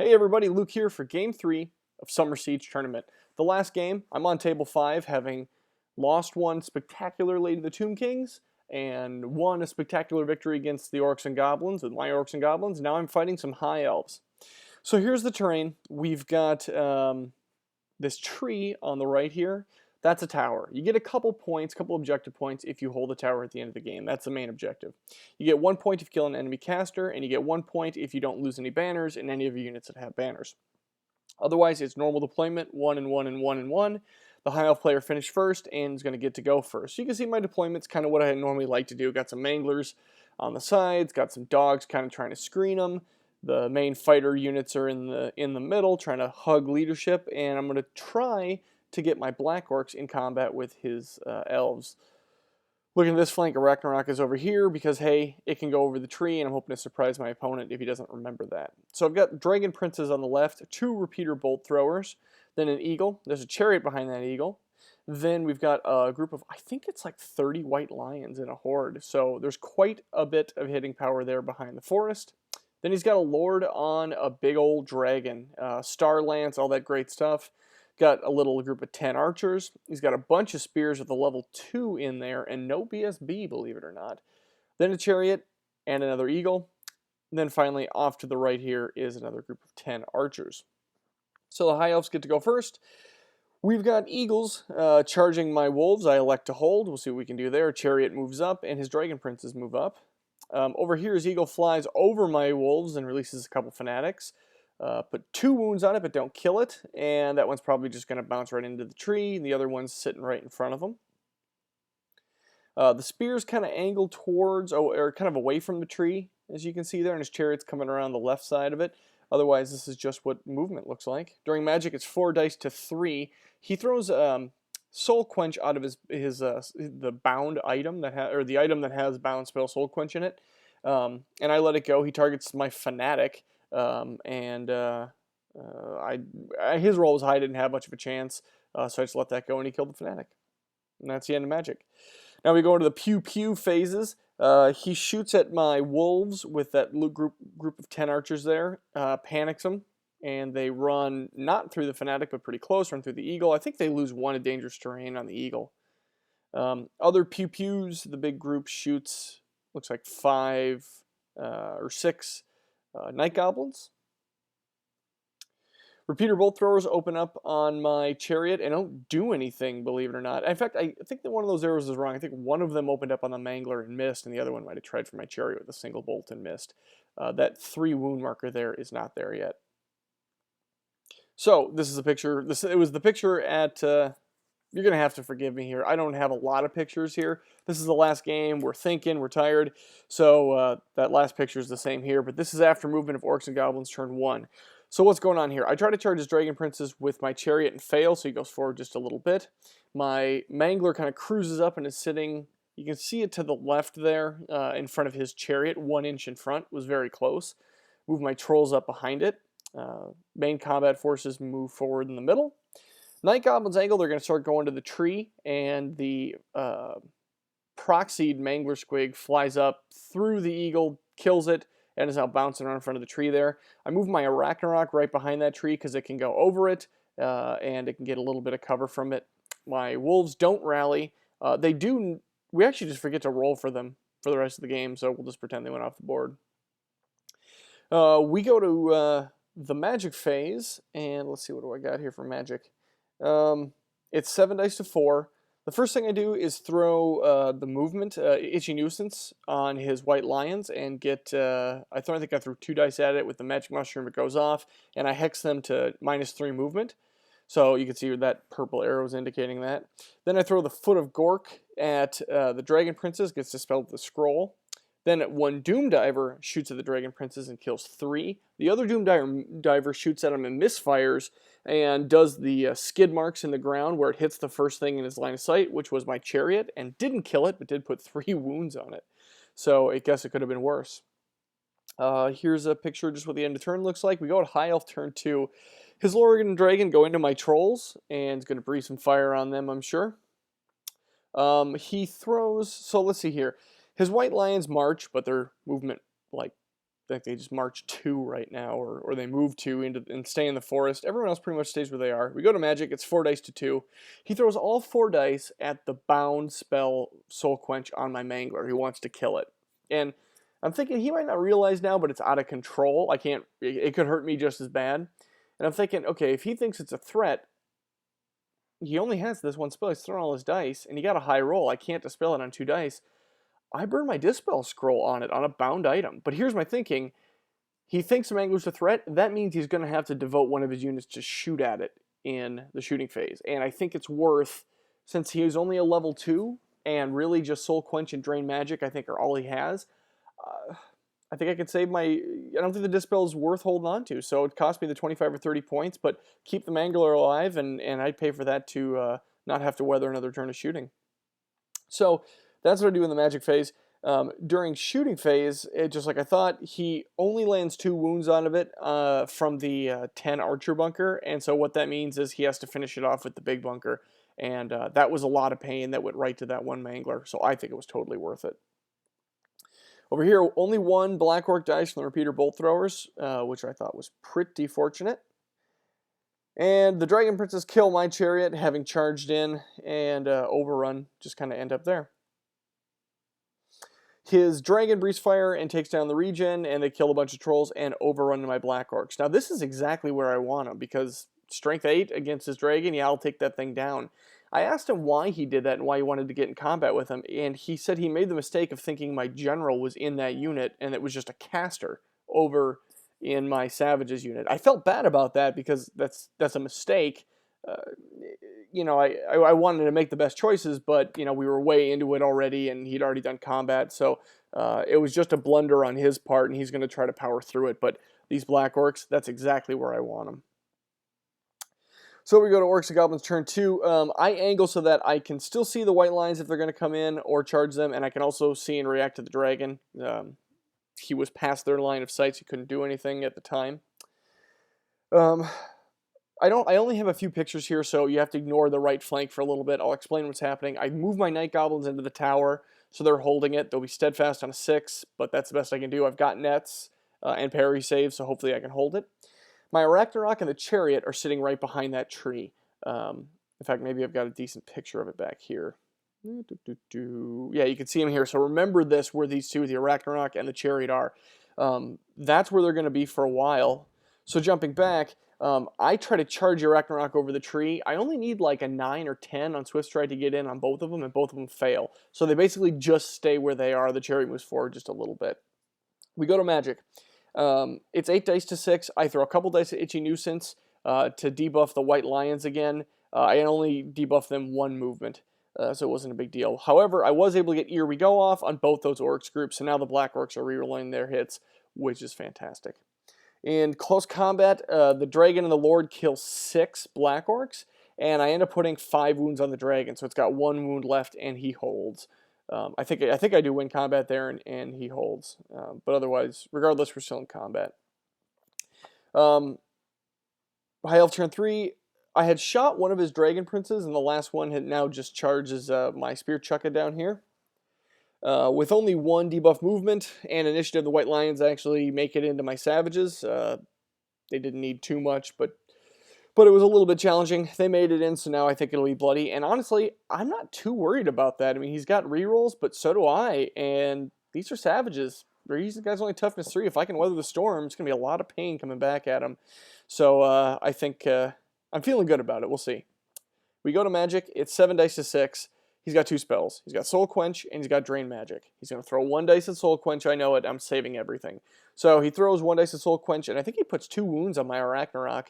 Hey everybody, Luke here for Game 3 of Summer Siege Tournament. The last game, I'm on Table 5, having lost one spectacularly to the Tomb Kings, and won a spectacular victory against the Orcs and Goblins, with my Orcs and Goblins. Now I'm fighting some High Elves. So here's the terrain. We've got this tree on the right here. That's a tower. You get a couple points, couple objective points if you hold the tower at the end of the game. That's the main objective. You get 1 point if you kill an enemy caster, and you get 1 point if you don't lose any banners in any of your units that have banners. Otherwise, it's normal deployment, 1 and 1 and 1 and 1. The High Elf player finished first and is going to get to go first. So you can see my deployment's kind of what I normally like to do. Got some manglers on the sides, got some dogs kind of trying to screen them. The main fighter units are in the middle, trying to hug leadership, and I'm going to try to get my Black Orcs in combat with his Elves. Looking at this flank, Ragnarok is over here because, hey, it can go over the tree, and I'm hoping to surprise my opponent if he doesn't remember that. So I've got Dragon Princes on the left, 2 Repeater Bolt Throwers, then an Eagle. There's a Chariot behind that Eagle. Then we've got a group of, I think it's like 30 White Lions in a horde. So there's quite a bit of hitting power there behind the forest. Then he's got a Lord on a big old dragon, Star Lance, all that great stuff. Got a little group of 10 archers. He's got a bunch of spears with a level 2 in there and no BSB, believe it or not. Then a chariot and another eagle. And then finally, off to the right here is another group of 10 archers. So the High Elves get to go first. We've got eagles charging my wolves. I elect to hold. We'll see what we can do there. Chariot moves up and his dragon princes move up. Over here, his eagle flies over my wolves and releases a couple fanatics. Put 2 wounds on it, but don't kill it. And that one's probably just going to bounce right into the tree. And the other one's sitting right in front of him. The spear's kind of angled towards, or kind of away from the tree, as you can see there. And his chariot's coming around the left side of it. Otherwise, this is just what movement looks like. During Magic, it's 4 dice to 3. He throws Soul Quench out of the bound item that or the item that has bound spell Soul Quench in it. And I let it go. He targets my Fanatic. His roll was high, didn't have much of a chance, so I just let that go, and he killed the Fanatic. And that's the end of Magic. Now we go into the Pew Pew phases. He shoots at my wolves with that group of 10 archers there, panics them, and they run not through the Fanatic, but pretty close, run through the Eagle. I think they lose 1 of dangerous terrain on the Eagle. Other Pew Pews, the big group shoots, looks like 5 or 6 Night Goblins. Repeater Bolt Throwers open up on my Chariot and don't do anything, believe it or not. In fact, I think that one of those arrows is wrong. I think one of them opened up on the Mangler and missed, and the other one might have tried for my Chariot with a single bolt and missed. That 3 wound marker there is not there yet. So, this is a picture. It was the picture at... You're going to have to forgive me here. I don't have a lot of pictures here. This is the last game. We're thinking. We're tired. So that last picture is the same here. But this is after movement of Orcs and Goblins turn 1. So what's going on here? I try to charge his Dragon Princes with my Chariot and fail. So he goes forward just a little bit. My Mangler kind of cruises up and is sitting. You can see it to the left there in front of his Chariot. 1 inch in front. Was very close. Move my Trolls up behind it. Main combat forces move forward in the middle. Night Goblin's angle, they're going to start going to the tree, and the proxied Mangler Squig flies up through the Eagle, kills it, and is now bouncing around in front of the tree there. I move my Ragnarok right behind that tree because it can go over it, and it can get a little bit of cover from it. My Wolves don't rally. We actually just forget to roll for them for the rest of the game, so we'll just pretend they went off the board. We go to the Magic phase, and let's see, what do I got here for Magic? It's 7 dice to 4. The first thing I do is throw the movement, Itchy Nuisance, on his White Lions and get, I think I threw 2 dice at it with the Magic Mushroom. It goes off, and I hex them to -3 movement. So you can see that purple arrow is indicating that. Then I throw the Foot of Gork at the Dragon Princes, gets dispelled with the scroll. Then 1 Doom Diver shoots at the Dragon Princes and kills 3. The other Doom Diver shoots at him and misfires and does the skid marks in the ground where it hits the first thing in his line of sight, which was my Chariot, and didn't kill it, but did put 3 wounds on it. So I guess it could have been worse. Here's a picture of just what the end of turn looks like. We go to High Elf turn 2. His Lorgan Dragon go into my Trolls, and is going to breathe some fire on them, I'm sure. He throws, so let's see here. His White Lions march, but their movement, like, like they just march 2 right now, or they move 2 into and stay in the forest. Everyone else pretty much stays where they are. We go to Magic, it's 4 dice to 2. He throws all 4 dice at the bound spell Soul Quench on my Mangler. He wants to kill it. And I'm thinking he might not realize now, but it's out of control. I can't, it could hurt me just as bad. And I'm thinking, okay, if he thinks it's a threat, he only has this one spell. He's throwing all his dice, and he got a high roll. I can't dispel it on 2 dice. I burn my Dispel Scroll on it, on a bound item. But here's my thinking. He thinks the Mangler's a threat. That means he's going to have to devote one of his units to shoot at it in the shooting phase. And I think it's worth, since he was only a level 2, and really just Soul Quench and Drain Magic, I think, are all he has. I think I could save my... I don't think the Dispel is worth holding on to. So it cost me the 25 or 30 points, but keep the Mangler alive, and I'd pay for that to not have to weather another turn of shooting. So that's what I do in the Magic phase. During shooting phase, just like I thought, he only lands 2 wounds out of it from the 10 Archer bunker, and so what that means is he has to finish it off with the big bunker, and that was a lot of pain that went right to that one Mangler, so I think it was totally worth it. Over here, only 1 Black Orc dice from the Repeater Bolt Throwers, which I thought was pretty fortunate. And the Dragon Princes kill my Chariot, having charged in, and Overrun just kind of end up there. His Dragon breathes fire and takes down the regen, and they kill a bunch of trolls and overrun my Black Orcs. Now, this is exactly where I want him, because Strength 8 against his Dragon, yeah, I'll take that thing down. I asked him why he did that and why he wanted to get in combat with him, and he said he made the mistake of thinking my General was in that unit, and it was just a caster over in my Savages unit. I felt bad about that, because that's a mistake. You know, I wanted to make the best choices, but, you know, we were way into it already, and he'd already done combat, so it was just a blunder on his part, and he's going to try to power through it, but these Black Orcs, that's exactly where I want them. So we go to Orcs and Goblins turn 2. I angle so that I can still see the white lines if they're going to come in or charge them, and I can also see and react to the Dragon. He was past their line of sight, so he couldn't do anything at the time. I only have a few pictures here, so you have to ignore the right flank for a little bit. I'll explain what's happening. I move my Night Goblins into the tower, so they're holding it. They'll be steadfast on a 6, but that's the best I can do. I've got nets and parry saves, so hopefully I can hold it. My Arachnarok and the Chariot are sitting right behind that tree. In fact, maybe I've got a decent picture of it back here. Yeah, you can see them here. So remember this, where these two, the Arachnarok and the Chariot, are. That's where they're going to be for a while. So jumping back, I try to charge Arachnarok over the tree. I only need like a 9 or 10 on Swift Stride to get in on both of them, and both of them fail. So they basically just stay where they are. The Chariot moves forward just a little bit. We go to Magic. It's 8 dice to 6. I throw a couple dice at Itchy Nuisance to debuff the White Lions again. I only debuff them 1 movement, so it wasn't a big deal. However, I was able to get Here We Go off on both those Orcs groups, so now the Black Orcs are rerolling their hits, which is fantastic. In close combat, the Dragon and the Lord kill 6 Black Orcs, and I end up putting 5 wounds on the Dragon, so it's got 1 wound left, and he holds. I think I do win combat there, and he holds. But otherwise, regardless, we're still in combat. High Elf turn 3. I had shot one of his Dragon Princes, and the last one had now just charges my Spear Chukka down here. With only 1 debuff movement and initiative, the White Lions actually make it into my Savages. They didn't need too much, but it was a little bit challenging. They made it in, so now I think it'll be bloody. And honestly, I'm not too worried about that. I mean, he's got rerolls, but so do I. And these are Savages. These guys only toughness 3. If I can weather the storm, it's going to be a lot of pain coming back at him. So I think I'm feeling good about it. We'll see. We go to Magic. It's 7 dice to 6. He's got 2 spells. He's got Soul Quench, and he's got Drain Magic. He's going to throw 1 dice at Soul Quench. I know it. I'm saving everything. So he throws 1 dice at Soul Quench, and I think he puts 2 wounds on my Arachnarok.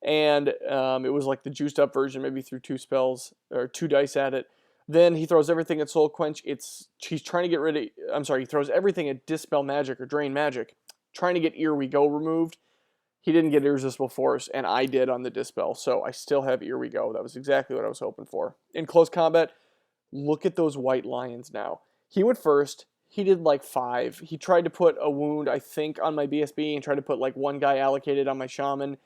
And it was like the juiced up version, maybe threw 2 spells, or 2 dice at it. Then he throws everything at Soul Quench. He's trying to get rid of, he throws everything at Dispel Magic or Drain Magic, trying to get Here We Go removed. He didn't get Irresistible Force, and I did on the Dispel, so I still have Here We Go. That was exactly what I was hoping for. In close combat, look at those White Lions now. He went first. He did like 5. He tried to put a wound, I think, on my BSB, and tried to put like 1 guy allocated on my Shaman,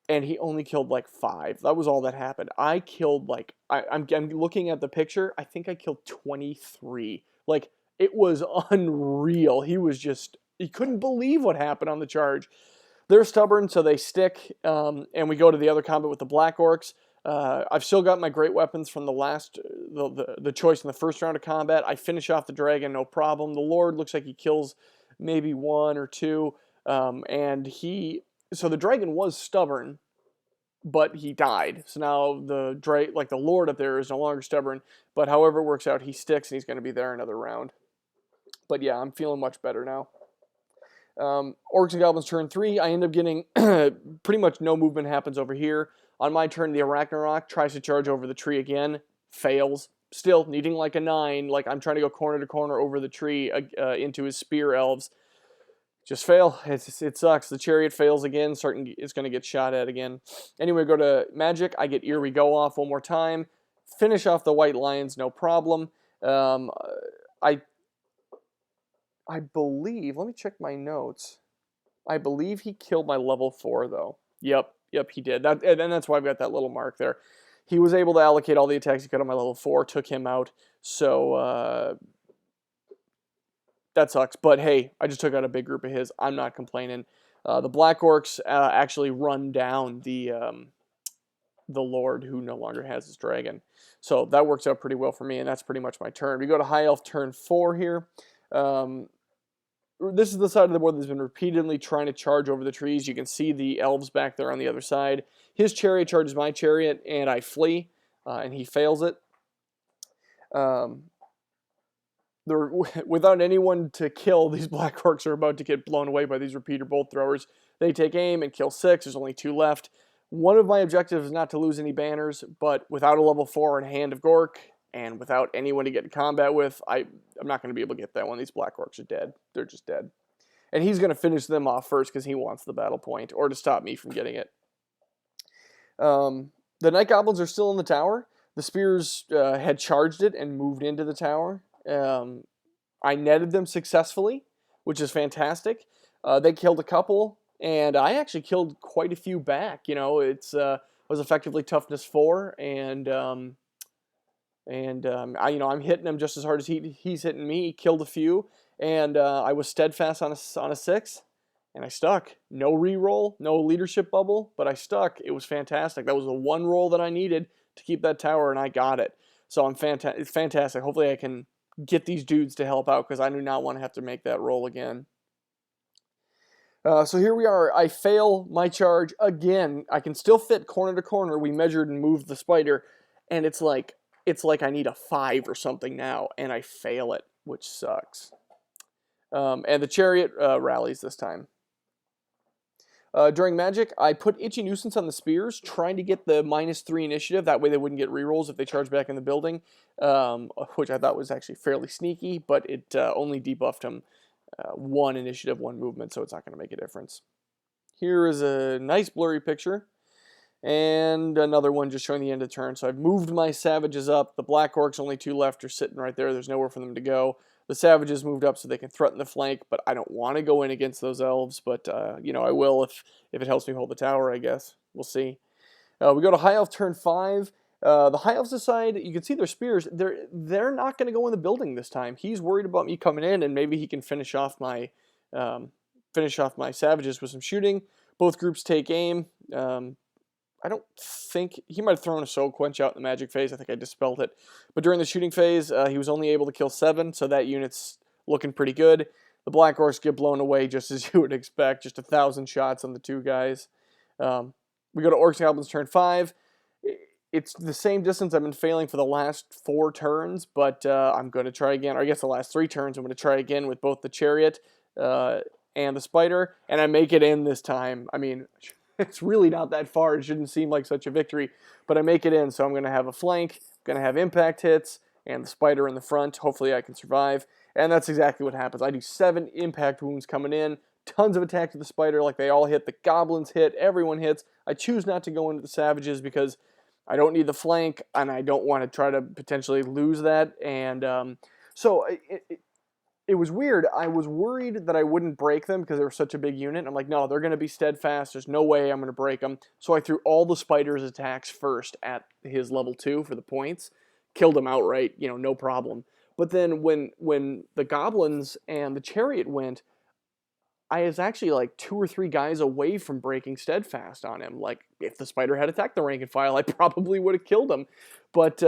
and he only killed like 5. That was all that happened. I killed like, I'm looking at the picture, I think I killed 23. Like, it was unreal. He was just he couldn't believe what happened on the charge. They're stubborn, so they stick, and we go to the other combat with the Black Orcs. I've still got my great weapons from the last, the choice in the first round of combat. I finish off the dragon, no problem. The Lord looks like he kills maybe one or two, so the dragon was stubborn, but he died. So now the Lord up there is no longer stubborn, but however it works out, he sticks and he's going to be there another round. But yeah, I'm feeling much better now. Orcs and Goblins turn 3, I end up getting pretty much no movement happens over here. On my turn, the Arachnarok tries to charge over the tree again, fails. Still needing like a 9, like I'm trying to go corner to corner over the tree into his spear elves. Just fail. It sucks. The Chariot fails again. It's going to get shot at again. Anyway, go to Magic. I get Ear We Go off one more time. Finish off the White Lions, no problem. I believe, let me check my notes. I believe he killed my level 4, though. Yep, he did. And that's why I've got that little mark there. He was able to allocate all the attacks he could on my level 4, took him out. So, that sucks. But hey, I just took out a big group of his. I'm not complaining. The Black Orcs actually run down the Lord who no longer has his dragon. So that works out pretty well for me, and that's pretty much my turn. We go to High Elf turn 4 here. This is the side of the board that's been repeatedly trying to charge over the trees. You can see the elves back there on the other side. His chariot charges my chariot, and I flee, and he fails it. Without anyone to kill, these Black Orcs are about to get blown away by these repeater bolt throwers. They take aim and kill 6. There's only 2 left. One of my objectives is not to lose any banners, but without a level 4 in Hand of Gork, and without anyone to get in combat with, I'm not going to be able to get that one. These Black Orcs are dead. They're just dead. And he's going to finish them off first because he wants the battle point, or to stop me from getting it. The Night Goblins are still in the tower. The Spears had charged it and moved into the tower. I netted them successfully, which is fantastic. They killed a couple, and I actually killed quite a few back. You know, it was effectively toughness 4, I'm hitting him just as hard as he's hitting me. He killed a few, and I was steadfast on a 6, and I stuck. No reroll, no leadership bubble, but I stuck. It was fantastic. That was the one roll that I needed to keep that tower, and I got it. So it's fantastic. Hopefully I can get these dudes to help out, because I do not want to have to make that roll again. So here we are. I fail my charge again. I can still fit corner to corner. We measured and moved the spider, and it's like I need a 5 or something now, and I fail it, which sucks. And the Chariot rallies this time. During Magic, I put Itchy Nuisance on the Spears, trying to get the -3 initiative. That way they wouldn't get rerolls if they charge back in the building, which I thought was actually fairly sneaky, but it only debuffed him 1 initiative, 1 movement, so it's not going to make a difference. Here is a nice blurry picture, and another one just showing the end of turn. So I've moved my Savages up. The Black Orcs, only 2 left, are sitting right there. There's nowhere for them to go. The Savages moved up so they can threaten the flank, but I don't want to go in against those Elves, but I will if it helps me hold the tower, I guess. We'll see. We go to High Elf turn 5. The High Elves decide, you can see their spears, they're not going to go in the building this time. He's worried about me coming in, and maybe he can finish off my Savages with some shooting. Both groups take aim. I don't think, he might have thrown a Soul Quench out in the Magic phase. I think I dispelled it. But during the shooting phase, he was only able to kill 7, so that unit's looking pretty good. The Black Orcs get blown away just as you would expect, just 1,000 shots on the 2 guys. We go to Orcs and Goblins turn 5. It's the same distance I've been failing for the last 4 turns, but I'm going to try again. Or I guess the last 3 turns, I'm going to try again with both the Chariot and the Spider, and I make it in this time. I mean, it's really not that far. It shouldn't seem like such a victory, but I make it in, so I'm going to have a flank, I'm going to have impact hits, and the Spider in the front. Hopefully I can survive, and that's exactly what happens. I do 7 impact wounds coming in, tons of attacks with the Spider, like they all hit. The Goblins hit, everyone hits. I choose not to go into the Savages because I don't need the flank, and I don't want to try to potentially lose that, and so it was weird. I was worried that I wouldn't break them because they were such a big unit. I'm like, no, they're going to be steadfast. There's no way I'm going to break them. So I threw all the Spider's attacks first at his level 2 for the points. Killed him outright, no problem. But then when the Goblins and the Chariot went, I was actually like 2 or 3 guys away from breaking steadfast on him. Like if the spider had attacked the rank and file, I probably would have killed him. But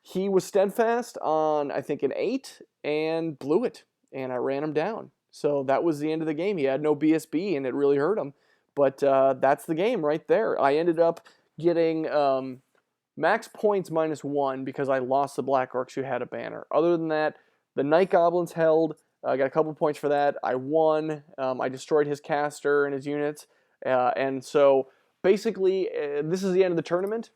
he was steadfast on I think an 8 and blew it, and I ran him down. So that was the end of the game. He had no BSB, and it really hurt him. But that's the game right there. I ended up getting max points -1 because I lost the Black Orcs who had a banner. Other than that, the Night Goblins held. I got a couple points for that. I won. I destroyed his caster and his units. And so basically, this is the end of the tournament.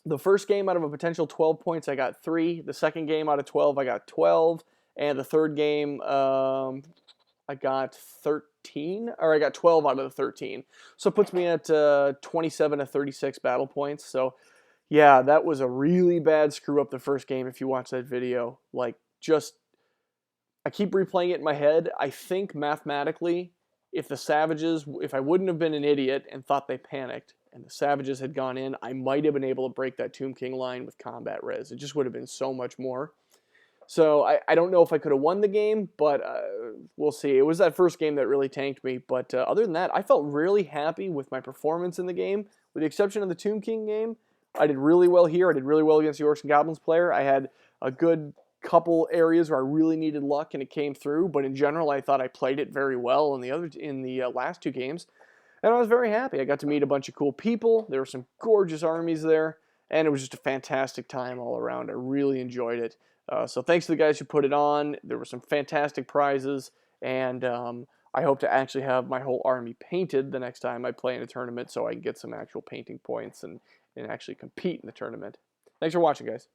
The first game out of a potential 12 points, I got 3. The second game out of 12, I got 12. And the third game, I got 13, or I got 12 out of the 13. So it puts me at 27 to 36 battle points. So yeah, that was a really bad screw up the first game if you watch that video. Like, just, I keep replaying it in my head. I think mathematically, if I wouldn't have been an idiot and thought they panicked, and the Savages had gone in, I might have been able to break that Tomb King line with combat res. It just would have been so much more. So I don't know if I could have won the game, but we'll see. It was that first game that really tanked me. But other than that, I felt really happy with my performance in the game. With the exception of the Tomb King game, I did really well here. I did really well against the Orcs and Goblins player. I had a good couple areas where I really needed luck, and it came through. But in general, I thought I played it very well in the last 2 games. And I was very happy. I got to meet a bunch of cool people. There were some gorgeous armies there, and it was just a fantastic time all around. I really enjoyed it. So thanks to the guys who put it on. There were some fantastic prizes, and I hope to actually have my whole army painted the next time I play in a tournament so I can get some actual painting points and actually compete in the tournament. Thanks for watching, guys.